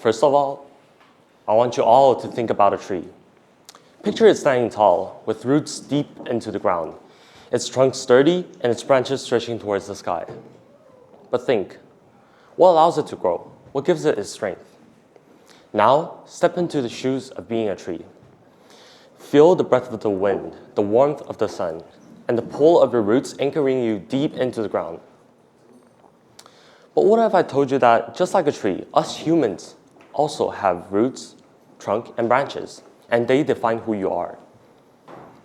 First of all, I want you all to think about a tree. Picture it standing tall, with roots deep into the ground, its trunk sturdy, and its branches stretching towards the sky. But think, what allows it to grow? What gives it its strength? Now, step into the shoes of being a tree. Feel the breath of the wind, the warmth of the sun, and the pull of your roots anchoring you deep into the ground. But what if I told you that, just like a tree, us humans also have roots, trunk, and branches, and they define who you are?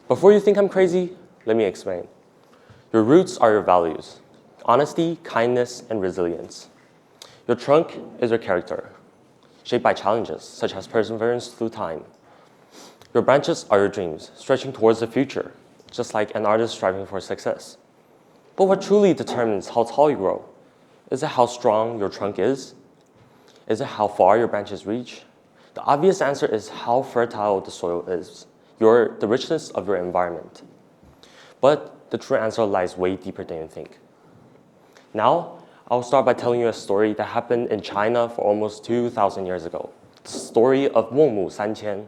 Before you think I'm crazy, let me explain. Your roots are your values: honesty, kindness, and resilience. Your trunk is your character, shaped by challenges, such as perseverance through time. Your branches are your dreams, stretching towards the future, just like an artist striving for success. But what truly determines how tall you grow? Is it how strong your trunk is? Is it how far your branches reach? The obvious answer is how fertile the soil is, the richness of your environment. But the true answer lies way deeper than you think. Now, I'll start by telling you a story that happened in China for almost 2,000 years ago. The story of 孟母三迁.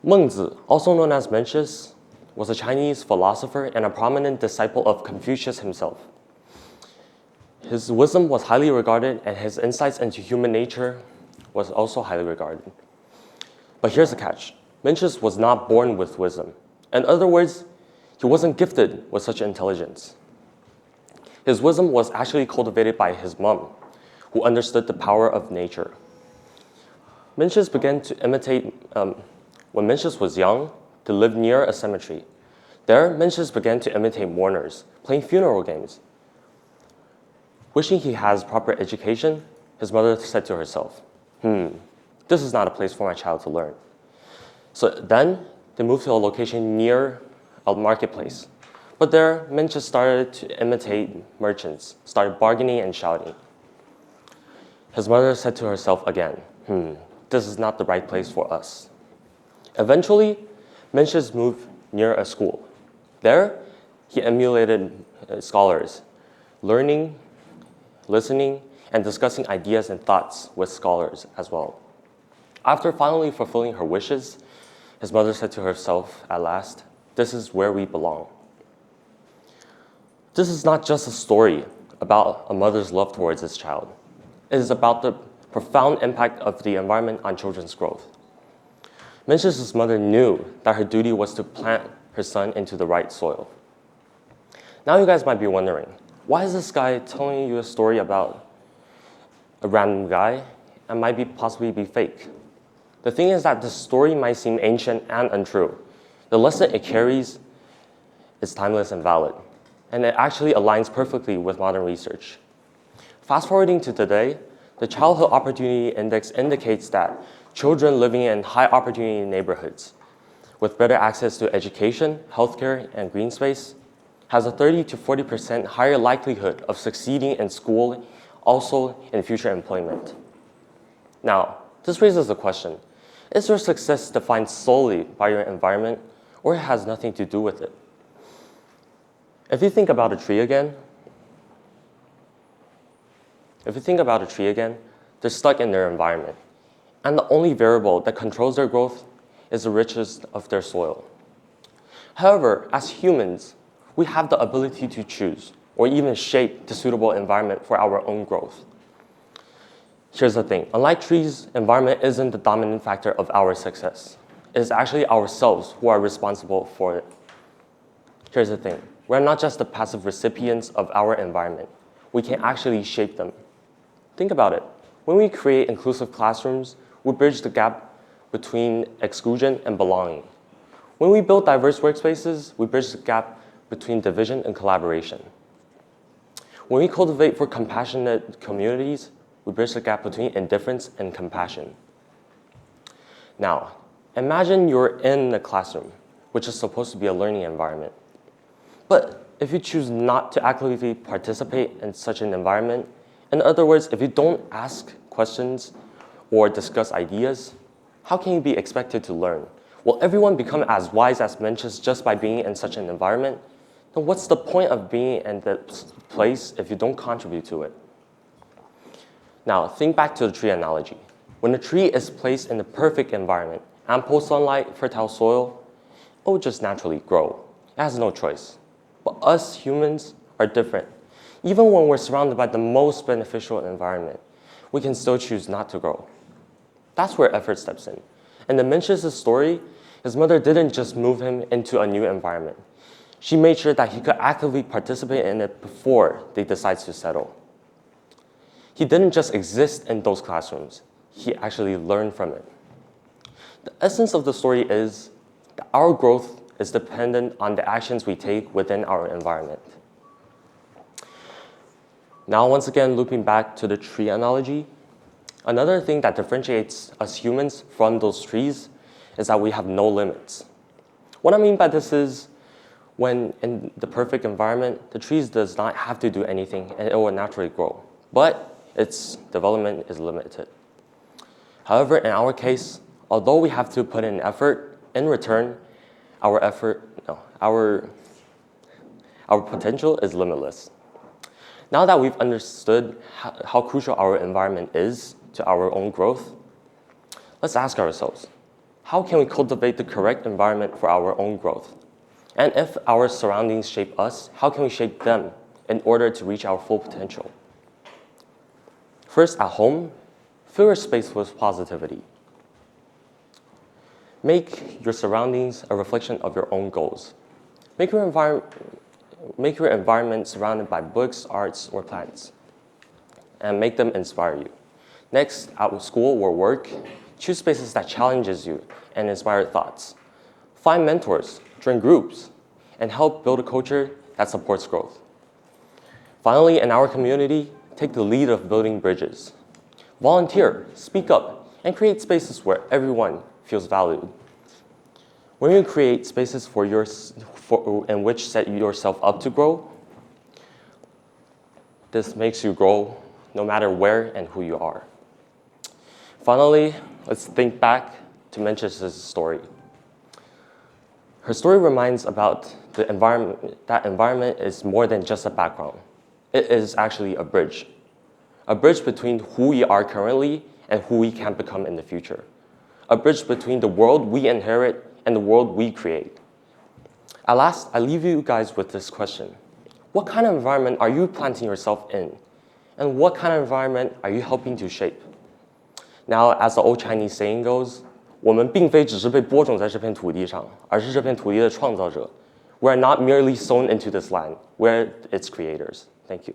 Mengzi, also known as Mencius, was a Chinese philosopher and a prominent disciple of Confucius himself. His wisdom was highly regarded, and his insights into human nature was also highly regarded. But here's the catch. Mencius was not born with wisdom. In other words, he wasn't gifted with such intelligence. His wisdom was actually cultivated by his mom, who understood the power of nature. Mencius began to imitate, when Mencius was young, to live near a cemetery. There, Mencius began to imitate mourners, playing funeral games. Wishing he has proper education, his mother said to herself, this is not a place for my child to learn. So then, they moved to a location near a marketplace. But there, Mencius started to imitate merchants, started bargaining and shouting. His mother said to herself again, this is not the right place for us. Eventually, Mencius moved near a school. There, he emulated scholars, learning, listening, and discussing ideas and thoughts with scholars as well. After finally fulfilling her wishes, his mother said to herself at last, this is where we belong. This is not just a story about a mother's love towards his child. It is about the profound impact of the environment on children's growth. Mencius' mother knew that her duty was to plant her son into the right soil. Now you guys might be wondering, why is this guy telling you a story about a random guy and might possibly be fake? The thing is that the story might seem ancient and untrue. The lesson it carries is timeless and valid, and it actually aligns perfectly with modern research. Fast forwarding to today, the Childhood Opportunity Index indicates that children living in high opportunity neighborhoods with better access to education, healthcare, and green space has a 30 to 40% higher likelihood of succeeding in school, also in future employment. Now, this raises the question, is your success defined solely by your environment, or it has nothing to do with it? If you think about a tree again, they're stuck in their environment, and the only variable that controls their growth is the richness of their soil. However, as humans, we have the ability to choose or even shape the suitable environment for our own growth. Here's the thing, unlike trees, environment isn't the dominant factor of our success. It is actually ourselves who are responsible for it. Here's the thing, we're not just the passive recipients of our environment. We can actually shape them. Think about it. When we create inclusive classrooms, we bridge the gap between exclusion and belonging. When we build diverse workspaces, we bridge the gap between division and collaboration. When we cultivate for compassionate communities, we bridge the gap between indifference and compassion. Now, imagine you're in a classroom, which is supposed to be a learning environment. But if you choose not to actively participate in such an environment, in other words, if you don't ask questions or discuss ideas, how can you be expected to learn? Will everyone become as wise as Mencius just by being in such an environment? Then what's the point of being in that place if you don't contribute to it? Now, think back to the tree analogy. When a tree is placed in the perfect environment, ample sunlight, fertile soil, it will just naturally grow. It has no choice. But us humans are different. Even when we're surrounded by the most beneficial environment, we can still choose not to grow. That's where effort steps in. In the Mencius' story, his mother didn't just move him into a new environment. She made sure that he could actively participate in it before they decide to settle. He didn't just exist in those classrooms. He actually learned from it. The essence of the story is that our growth is dependent on the actions we take within our environment. Now, once again, looping back to the tree analogy, another thing that differentiates us humans from those trees is that we have no limits. What I mean by this is, when in the perfect environment, the tree does not have to do anything and it will naturally grow, but its development is limited. However, in our case, although we have to put in effort, in return, our potential is limitless. Now that we've understood how crucial our environment is to our own growth, let's ask ourselves, how can we cultivate the correct environment for our own growth? And if our surroundings shape us, how can we shape them in order to reach our full potential? First, at home, fill your space with positivity. Make your surroundings a reflection of your own goals. Make your environment surrounded by books, arts, or plants, and make them inspire you. Next, at school or work, choose spaces that challenges you and inspire thoughts. Find mentors, join groups, and help build a culture that supports growth. Finally, in our community, take the lead of building bridges. Volunteer, speak up, and create spaces where everyone feels valued. When you create spaces in which set yourself up to grow, this makes you grow no matter where and who you are. Finally, let's think back to Mencius' story. Her story reminds about the environment. That environment is more than just a background. It is actually a bridge between who we are currently and who we can become in the future. A bridge between the world we inherit and the world we create. At last, I leave you guys with this question. What kind of environment are you planting yourself in? And what kind of environment are you helping to shape? Now, as the old Chinese saying goes, 我们并非只是被播种在这片土地上，而是这片土地的创造者. We are not merely sown into this land, we're its creators. Thank you.